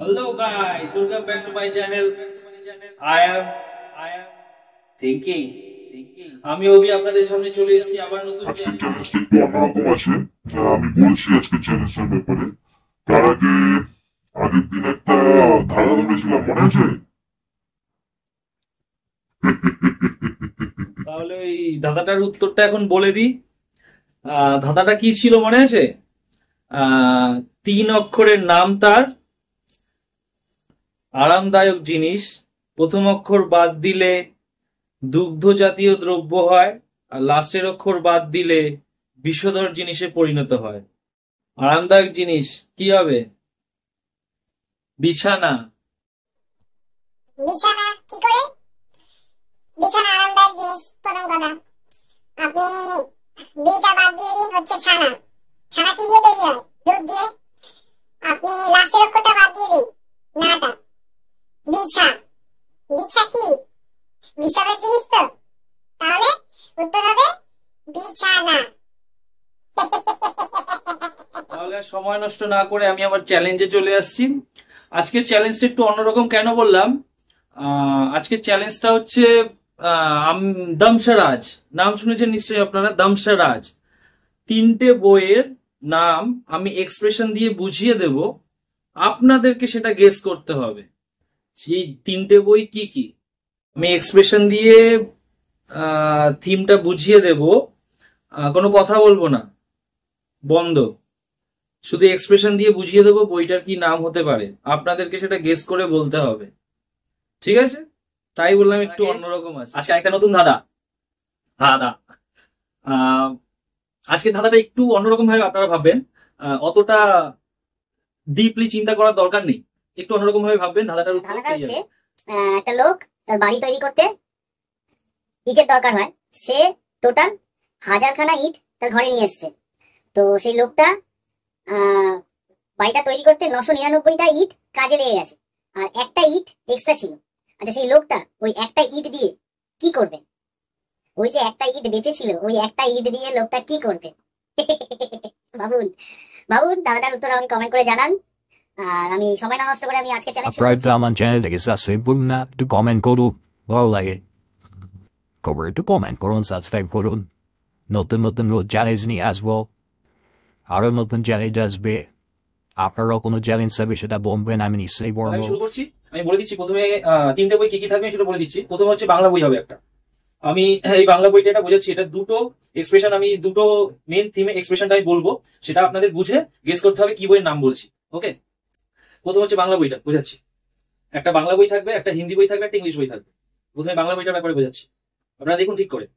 Hello guys, welcome back to my channel. I am thinking. আমি অভি আপনাদের সামনে চলে এসেছি আবার নতুন আজকের চ্যালেঞ্জটা একটু অন্যরকম আছে। আমি বলছি আজকের চ্যালেঞ্জটার ব্যাপারে। তার আগে আগের দিন একটা ধাঁধা ধরেছিলাম, মনে আছে? তাহলে ওই ধাঁধাটার উত্তরটা এখন বলে দিই। ধাঁধাটা কি ছিল মনে আছে? 3 অক্ষরের নাম তার, আরামদায়ক জিনিস, প্রথম অক্ষর বাদ দিলে দুগ্ধ জাতীয় দ্রব্য হয়, আর লাস্টের অক্ষর বাদ দিলে বিষধর জিনিসে পরিণত হয়। আরামদায়ক জিনিস কি হবে? বিছানা। বিছানা কি করে? বিছানা আরামদায়ক জিনিস। প্রথম কথা, আপনি বিটা বাদ দিয়ে দিন, হচ্ছে ছানা। ছানা কি দিয়ে তৈরি হয়? দুধ দিয়ে। আপনি লাস্টের অক্ষরটা বাদ দিয়ে দিন, নাটা। বিছা, বিছা কি বিষধর জিনিস? তো তাহলে উত্তর হবে বিছানা। তাহলে আর সময় নষ্ট না করে আমি আমার চ্যালেঞ্জে চলে আসছি। আজকের চ্যালেঞ্জটা একটু অন্যরকম কেন বললাম? আজকের চ্যালেঞ্জটা হচ্ছে দমশরাজ। নাম শুনেছেন নিশ্চয়ই আপনারা, দমশরাজ। 3টে বইয়ের নাম আমি এক্সপ্রেশন দিয়ে বুঝিয়ে দেব, আপনাদেরকে সেটা গেস করতে হবে সেই 3টে বই কি কি। আমি এক্সপ্রেশন দিয়ে থিমটা বুঝিয়ে দেব, কোনো কথা বলবো না, বন্ধ। শুধু এক্সপ্রেশন দিয়ে বুঝিয়ে দেবো বইটার কি নাম হতে পারে, আপনাদেরকে সেটা গেস করে বলতে হবে, ঠিক আছে? তাই বললাম একটু অন্যরকম আছে আজকে একটা নতুন ধাঁধা। আজকে ধাঁধাটা একটু অন্যরকম ভাবে আপনারা ভাববেন, অতটা ডিপলি চিন্তা করার দরকার নেই, একটু অন্যরকম ভাবে ভাববেন। ধাঁধাটা হচ্ছে একটা লোক তার বাড়ি তৈরি করতে ইটের দরকার হয়, সে টোটাল 1000খানা ইট তার ঘরে নিয়ে এসছে। তো সেই লোকটা বাড়িটা তৈরি করতে 999টা ইট কাজে লেগে গেছে, আর একটা ইট এক্সট্রা ছিল। আচ্ছা, সেই লোকটা ওই একটা ইট দিয়ে কি করবে? ওই যে একটা ইট বেঁচে ছিল, ওই একটা ইট দিয়ে লোকটা কি করবে? ভাবুন ভাবুন, দাদাটার উত্তর আমাকে কমেন্ট করে জানান। আর আমি সময় না নষ্ট করে আমি আজকে আপনারা আমার চ্যানেলটাকে সাবস্ক্রাইব করুন না, একটু কমেন্ট করুন, ভালো লাগে খবর একটু কমেন্ট করুন, সাবস্ক্রাইব করুন। নতুন নতুন চ্যালেঞ্জ নিয়ে আসবো, আরো নতুন চ্যালেঞ্জ আসবে। আপনারাও কোনো চ্যালেঞ্জ থাকবে সেটা বলবেন, আমি নিশ্চয়ই বলবো। শুরু করছি। আমি বলে দিচ্ছি প্রথমে 3টে বই কি কি থাকবে সেটা বলে দিচ্ছি। প্রথমে হচ্ছে বাংলা বই হবে একটা। আমি এই বাংলা বইটা এটা বোঝাচ্ছি, এটা দুটো এক্সপ্রেশন, আমি দুটো মেন থিমে এক্সপ্রেশনটা আমি বলবো, সেটা আপনাদের বুঝে গেস করতে হবে কি বইয়ের নাম বলছি। ওকে, প্রথম হচ্ছে বাংলা বইটা বোঝাচ্ছি। একটা বাংলা বই থাকবে, একটা হিন্দি বই থাকবে, একটা ইংলিশ বই থাকবে। প্রথমে বাংলা বইটার ব্যাপারে বোঝাচ্ছি, আপনারা দেখুন ঠিক করে।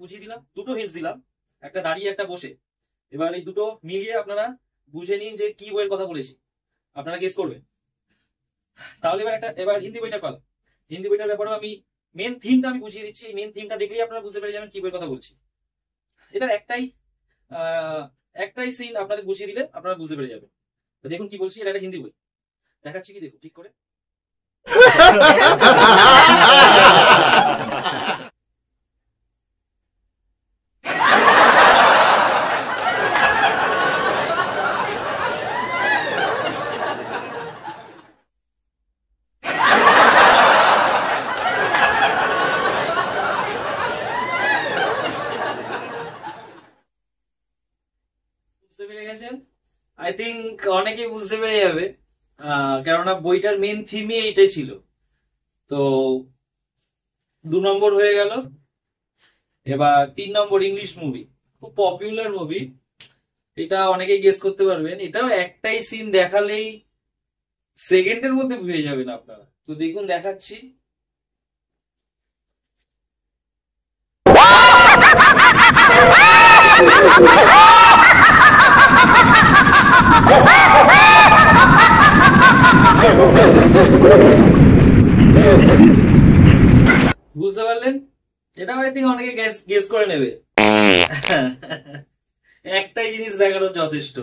বুঝিয়ে দিলাম, দুটো হিন্টস দিলাম, একটা দাঁড়িয়ে একটা বসে। এবার এই দুটো মিলিয়ে আপনারা বুঝে নিন যে কি বইয়ের কথা বলেছি, আপনারা গেস করবেন। তাহলে এবার হিন্দি বইটার পালা। হিন্দি বইটার ব্যাপারেও আমি মেন থিমটা আমি বুঝিয়ে দিচ্ছি। এই মেন থিমটা দেখলেই আপনারা বুঝতে পেরে যাবেন কি বইয়ের কথা বলছি। এটার একটাই সিন আপনাদের বুঝিয়ে দিলে আপনারা বুঝতে পেরে যাবেন। দেখুন কি বলছি, এটা একটা হিন্দি বই, দেখাচ্ছি কি, দেখুন ঠিক করে। বুঝতে পেরে গেছেন? আই থিঙ্ক অনেকেই বুঝতে পেরে যাবে, কেননা বইটার মেন থিমই এইটাই ছিল। তো 2 নম্বর হয়ে গেল। এবার 3 নম্বর ইংলিশ মুভি, খুব পপুলার মুভি, এটা অনেকেই গেস করতে পারবেন। এটাও একটাই সিন দেখালেই সেকেন্ডের মধ্যে বুঝে যাবেন আপনারা। তো দেখুন দেখাচ্ছি। Ha ha ha ha ha! বুঝতে পারলেন? এটা আই থিঙ্ক অনেকে গেস করে নেবে। একটাই জিনিস দেখানো যথেষ্ট।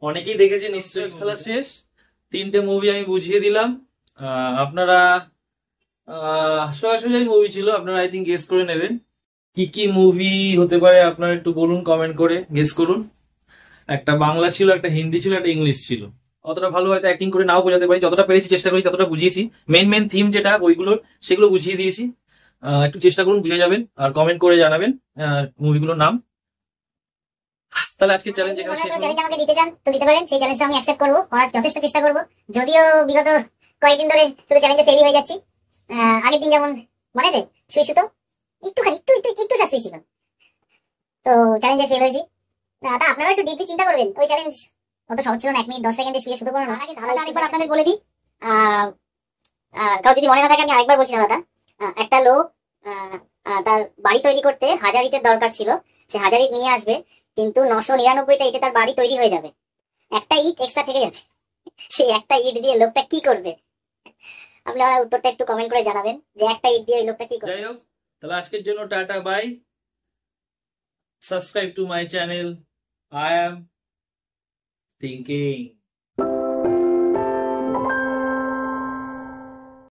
অনেকেই দেখেছে নিশ্চয়ই। খেলা শেষ, 3টে মুভি আমি বুঝিয়ে দিলাম। আপনারা সোজাসুজি মুভি ছিল, আপনারা আই থিঙ্ক গেস করে নেবেন। কি কি মুভি হতে পারে আপনারা একটু বলুন, কমেন্ট করে গেস করুন। একটা বাংলা ছিল, একটা হিন্দি ছিল, একটা ইংলিশ ছিল। অতটা ভালো হয়তো অ্যাক্টিং করে নাও বোঝাতে পারি, যতটা পেরেছি চেষ্টা করেছি, ততটা বুঝিয়েছি। মেন থিম যেটা ওইগুলোর, সেগুলো বুঝিয়ে দিয়েছি। একটু চেষ্টা করুন, বুঝে যাবেন। আর কমেন্ট করে জানাবেন মুভিগুলোর নাম। তাহলে আজকে চ্যালেঞ্জ এখানে শেষ হলো। চ্যালেঞ্জ আমাকে দিতে চান তো দিতে পারেন, সেই চ্যালেঞ্জটা আমি অ্যাকসেপ্ট করবো, করার যথেষ্ট চেষ্টা করবো। যদিও বিগত কয়েকদিন ধরে শুধু চ্যালেঞ্জে ফেলই হয়ে যাচ্ছি। আগের দিন যেমন মনে আছে শুয়ে শুতো একটুখানি একটু শ্বাস ছিল, তো চ্যালেঞ্জে ফেল হয়েছি। তা আপনারা একটু ডিপলি চিন্তা করবেন, ওই চ্যালেঞ্জ অত সহজ ছিল না। 1 মিনিট 10 সেকেন্ডে শুয়ে শুতে পারো না। আরেকবার আপনাদের বলে দিই, কাউ যদি মনে না থাকে আমি আরেকবার বলছি দাদাটা। একটা লোক তার বাড়ি তৈরি করতে 1000 ইটের দরকার ছিল। সে 1000 ইট নিয়ে আসবে, কিন্তু 999টা ইটে তার বাড়ি তৈরি হয়ে যাবে। একটা ইট এক্সট্রা থেকে যাবে। সেই একটা ইট দিয়ে লোকটা কি করবে? আপনারা উত্তরটা একটু কমেন্ট করে জানাবেন, যে একটা ইট দিয়ে ওই লোকটা কি করবে। যাই হোক, তাহলে আজকের জন্য tata, bye. Subscribe to my channel. I am thinking.